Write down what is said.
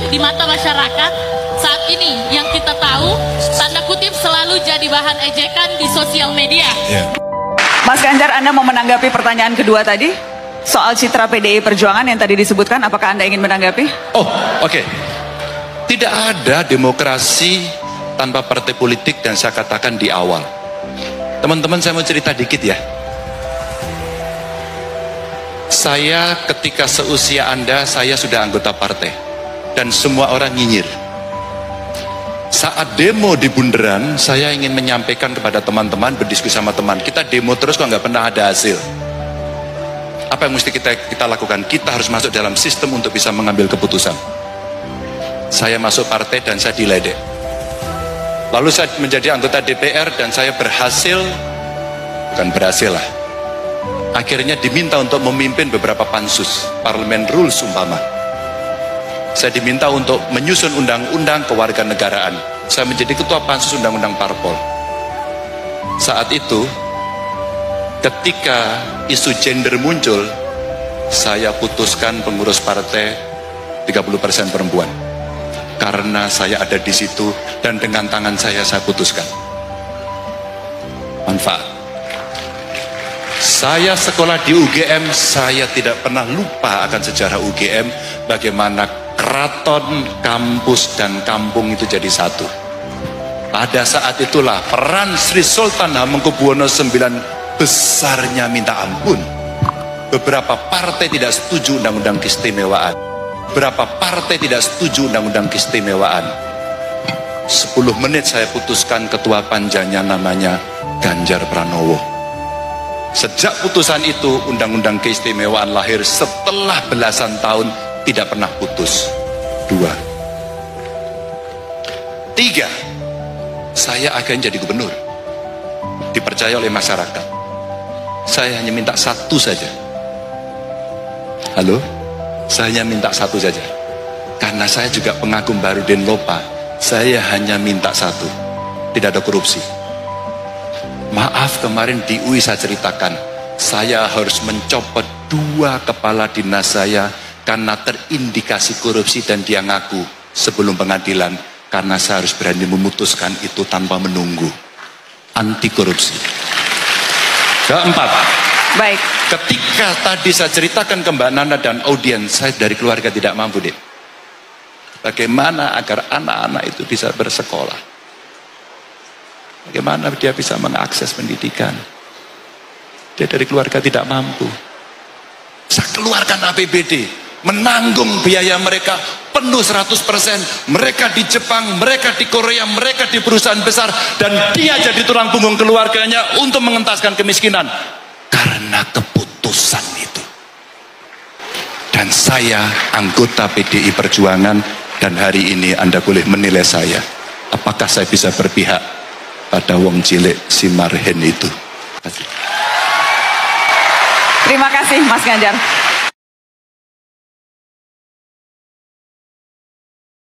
di mata masyarakat saat ini yang kita tahu tanda kutip selalu jadi bahan ejekan di sosial media. Mas Ganjar, Anda mau menanggapi pertanyaan kedua tadi soal citra PDI Perjuangan yang tadi disebutkan, apakah Anda ingin menanggapi? Oh, oke. Tidak ada demokrasi tanpa partai politik, dan saya katakan di awal. Teman-teman, saya mau cerita dikit ya. Saya ketika seusia Anda, saya sudah anggota partai. Dan semua orang nyinyir. Saat demo di Bundaran, saya ingin menyampaikan kepada teman-teman, berdiskusi sama teman, kita demo terus kok nggak pernah ada hasil. Apa yang mesti kita lakukan? Kita harus masuk dalam sistem untuk bisa mengambil keputusan. Saya masuk partai dan saya diledek. Lalu saya menjadi anggota DPR dan saya berhasil, bukan berhasil lah, akhirnya diminta untuk memimpin beberapa pansus, parlemen rules umpama. Saya diminta untuk menyusun undang-undang kewarganegaraan. Saya menjadi ketua pansus undang-undang parpol. Saat itu, ketika isu gender muncul, saya putuskan pengurus partai 30% perempuan. Karena saya ada di situ dan dengan tangan saya putuskan. Manfaat. Saya sekolah di UGM, saya tidak pernah lupa akan sejarah UGM, bagaimana keraton, kampus, dan kampung itu jadi satu. Pada saat itulah peran Sri Sultan Hamengkubuwono IX besarnya minta ampun. Beberapa partai tidak setuju undang-undang keistimewaan. Beberapa partai tidak setuju undang-undang keistimewaan. 10 menit saya putuskan ketua panjanya namanya Ganjar Pranowo. Sejak putusan itu, undang-undang keistimewaan lahir setelah belasan tahun, tidak pernah putus. 2. 3. Saya akhirnya jadi gubernur. Dipercaya oleh masyarakat. Saya hanya minta satu saja. Halo? Saya hanya minta satu saja. Karena saya juga pengagum Baharudin Lopa. Saya hanya minta satu. Tidak ada korupsi. Maaf, kemarin di UI saya ceritakan, saya harus mencopot 2 kepala dinas saya karena terindikasi korupsi, dan dia ngaku sebelum pengadilan karena saya harus berani memutuskan itu tanpa menunggu. Anti korupsi. Keempat. Baik. Ketika tadi saya ceritakan ke Mbak Nana dan audiens, saya dari keluarga tidak mampu, Dek. Bagaimana agar anak-anak itu bisa bersekolah? Bagaimana dia bisa mengakses pendidikan? Dia dari keluarga tidak mampu. Saya keluarkan APBD, menanggung biaya mereka penuh 100%. Mereka di Jepang, mereka di Korea, mereka di perusahaan besar, dan dia jadi tulang punggung keluarganya untuk mengentaskan kemiskinan. Karena keputusan itu. Dan saya anggota PDI Perjuangan, dan hari ini Anda boleh menilai saya. Apakah saya bisa berpihak pada wong cilik si Marhen itu? Terima kasih Mas Ganjar.